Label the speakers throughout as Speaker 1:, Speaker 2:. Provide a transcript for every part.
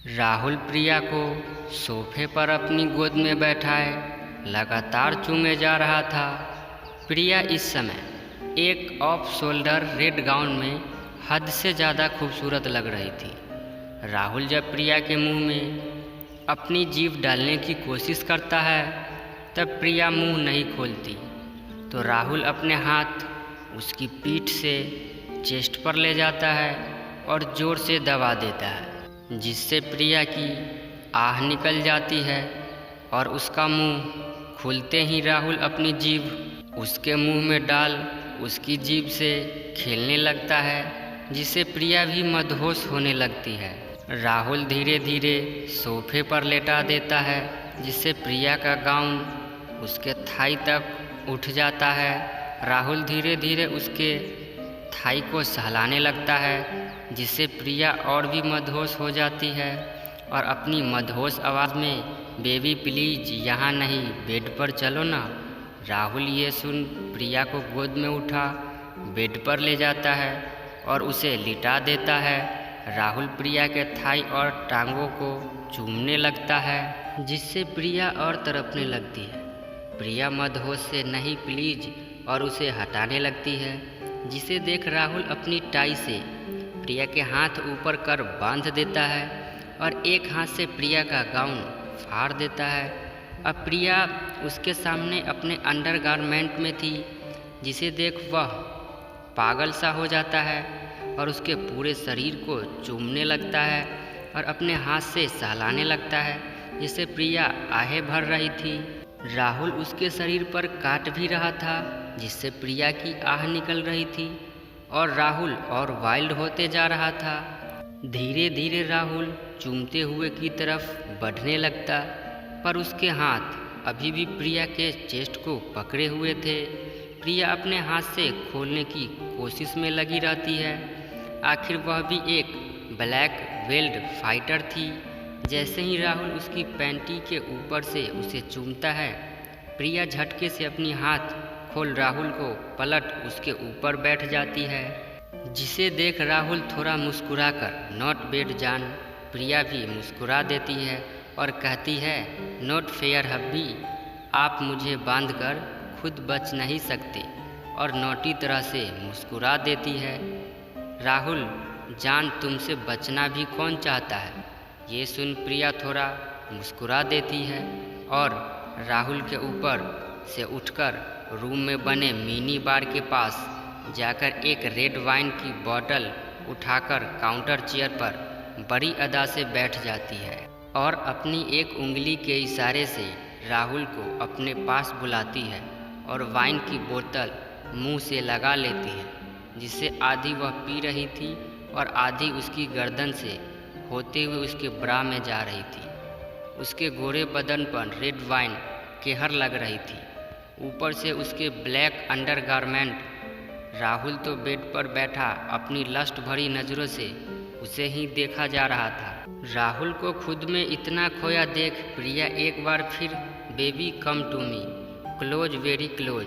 Speaker 1: राहुल प्रिया को सोफे पर अपनी गोद में बैठाए लगातार चूमे जा रहा था। प्रिया इस समय एक ऑफ शोल्डर रेड गाउन में हद से ज़्यादा खूबसूरत लग रही थी। राहुल जब प्रिया के मुंह में अपनी जीभ डालने की कोशिश करता है तब प्रिया मुंह नहीं खोलती, तो राहुल अपने हाथ उसकी पीठ से चेस्ट पर ले जाता है और ज़ोर से दबा देता है, जिससे प्रिया की आह निकल जाती है और उसका मुंह खुलते ही राहुल अपनी जीभ उसके मुंह में डाल उसकी जीभ से खेलने लगता है, जिससे प्रिया भी मदहोश होने लगती है। राहुल धीरे धीरे सोफे पर लेटा देता है, जिससे प्रिया का गाउन उसके थाई तक उठ जाता है। राहुल धीरे धीरे उसके थाई को सहलाने लगता है, जिससे प्रिया और भी मदहोश हो जाती है और अपनी मदहोश आवाज़ में, बेबी प्लीज यहाँ नहीं, बेड पर चलो ना। राहुल ये सुन प्रिया को गोद में उठा बेड पर ले जाता है और उसे लिटा देता है। राहुल प्रिया के थाई और टांगों को चूमने लगता है, जिससे प्रिया और तड़पने लगती है। प्रिया मदहोश से नहीं प्लीज और उसे हटाने लगती है, जिसे देख राहुल अपनी टाई से प्रिया के हाथ ऊपर कर बांध देता है और एक हाथ से प्रिया का गाउन फाड़ देता है। अब प्रिया उसके सामने अपने अंडरगारमेंट में थी, जिसे देख वह पागल सा हो जाता है और उसके पूरे शरीर को चूमने लगता है और अपने हाथ से सहलाने लगता है, जिससे प्रिया आहें भर रही थी। राहुल उसके शरीर पर काट भी रहा था, जिससे प्रिया की आह निकल रही थी और राहुल और वाइल्ड होते जा रहा था। धीरे धीरे राहुल चूमते हुए की तरफ बढ़ने लगता, पर उसके हाथ अभी भी प्रिया के चेस्ट को पकड़े हुए थे। प्रिया अपने हाथ से खोलने की कोशिश में लगी रहती है। आखिर वह भी एक ब्लैक बेल्ट फाइटर थी। जैसे ही राहुल उसकी पैंटी के ऊपर से उसे चूमता है, प्रिया झटके से अपनी हाथ खोल राहुल को पलट उसके ऊपर बैठ जाती है, जिसे देख राहुल थोड़ा मुस्कुराकर नॉट बैड जान। प्रिया भी मुस्कुरा देती है और कहती है, नॉट फेयर हब्बी, आप मुझे बांधकर खुद बच नहीं सकते, और नोटी तरह से मुस्कुरा देती है। राहुल जान, तुमसे बचना भी कौन चाहता है। ये सुन प्रिया थोड़ा मुस्कुरा देती है और राहुल के ऊपर से उठकर रूम में बने मिनी बार के पास जाकर एक रेड वाइन की बोतल उठाकर काउंटर चेयर पर बड़ी अदा से बैठ जाती है और अपनी एक उंगली के इशारे से राहुल को अपने पास बुलाती है और वाइन की बोतल मुंह से लगा लेती है, जिससे आधी वह पी रही थी और आधी उसकी गर्दन से होते हुए उसके ब्रा में जा रही थी। उसके गोरे बदन पर रेड वाइन केहर लग रही थी, ऊपर से उसके ब्लैक अंडरगारमेंट। राहुल तो बेड पर बैठा अपनी लस्ट भरी नज़रों से उसे ही देखा जा रहा था। राहुल को खुद में इतना खोया देख प्रिया एक बार फिर, baby come to me, close very close.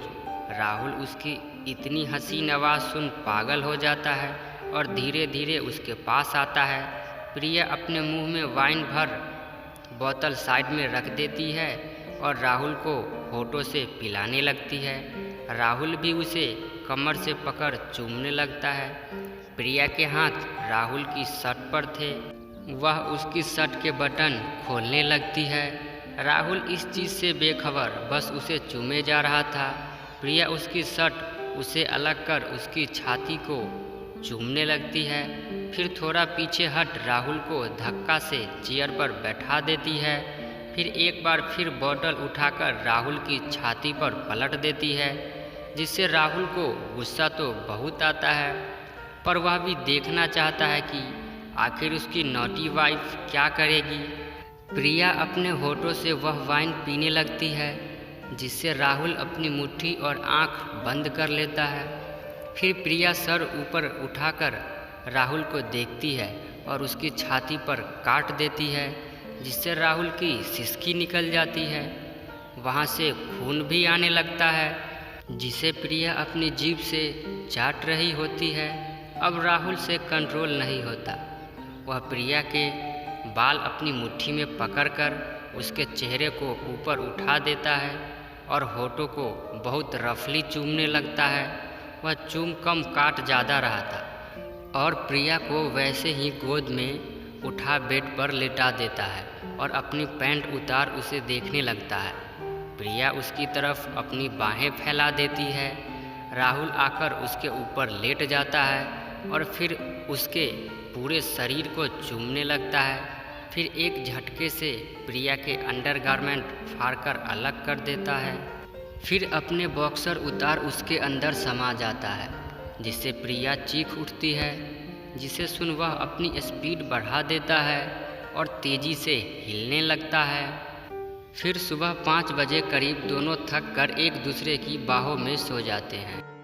Speaker 1: Rahul उसकी इतनी हसीन आवाज़ सुन पागल हो जाता है और धीरे धीरे उसके पास आता है। प्रिया अपने मुंह में वाइन भर बोतल साइड में रख देती है और राहुल को होठों से पिलाने लगती है। राहुल भी उसे कमर से पकड़ चूमने लगता है। प्रिया के हाथ राहुल की शर्ट पर थे, वह उसकी शर्ट के बटन खोलने लगती है। राहुल इस चीज़ से बेखबर बस उसे चूमे जा रहा था। प्रिया उसकी शर्ट उसे अलग कर उसकी छाती को चूमने लगती है, फिर थोड़ा पीछे हट राहुल को धक्का से चेयर पर बैठा देती है। फिर एक बार फिर बोतल उठाकर राहुल की छाती पर पलट देती है, जिससे राहुल को गुस्सा तो बहुत आता है, पर वह भी देखना चाहता है कि आखिर उसकी नॉटी वाइफ क्या करेगी। प्रिया अपने होठों से वह वाइन पीने लगती है, जिससे राहुल अपनी मुट्ठी और आंख बंद कर लेता है। फिर प्रिया सर ऊपर उठाकर राहुल को देखती है और उसकी छाती पर काट देती है, जिससे राहुल की सिसकी निकल जाती है। वहाँ से खून भी आने लगता है, जिसे प्रिया अपनी जीभ से चाट रही होती है। अब राहुल से कंट्रोल नहीं होता, वह प्रिया के बाल अपनी मुट्ठी में पकड़कर उसके चेहरे को ऊपर उठा देता है और होठों को बहुत रफली चूमने लगता है। वह चूम कम काट ज़्यादा रहा था और प्रिया को वैसे ही गोद में उठा बेड पर लेटा देता है और अपनी पैंट उतार उसे देखने लगता है। प्रिया उसकी तरफ अपनी बाहें फैला देती है। राहुल आकर उसके ऊपर लेट जाता है और फिर उसके पूरे शरीर को चूमने लगता है। फिर एक झटके से प्रिया के अंडरगारमेंट फाड़कर अलग कर देता है। फिर अपने बॉक्सर उतार उसके अंदर समा जाता है, जिससे प्रिया चीख उठती है, जिसे सुन वह अपनी स्पीड बढ़ा देता है और तेज़ी से हिलने लगता है। फिर सुबह 5 बजे करीब दोनों थक कर एक दूसरे की बाहों में सो जाते हैं।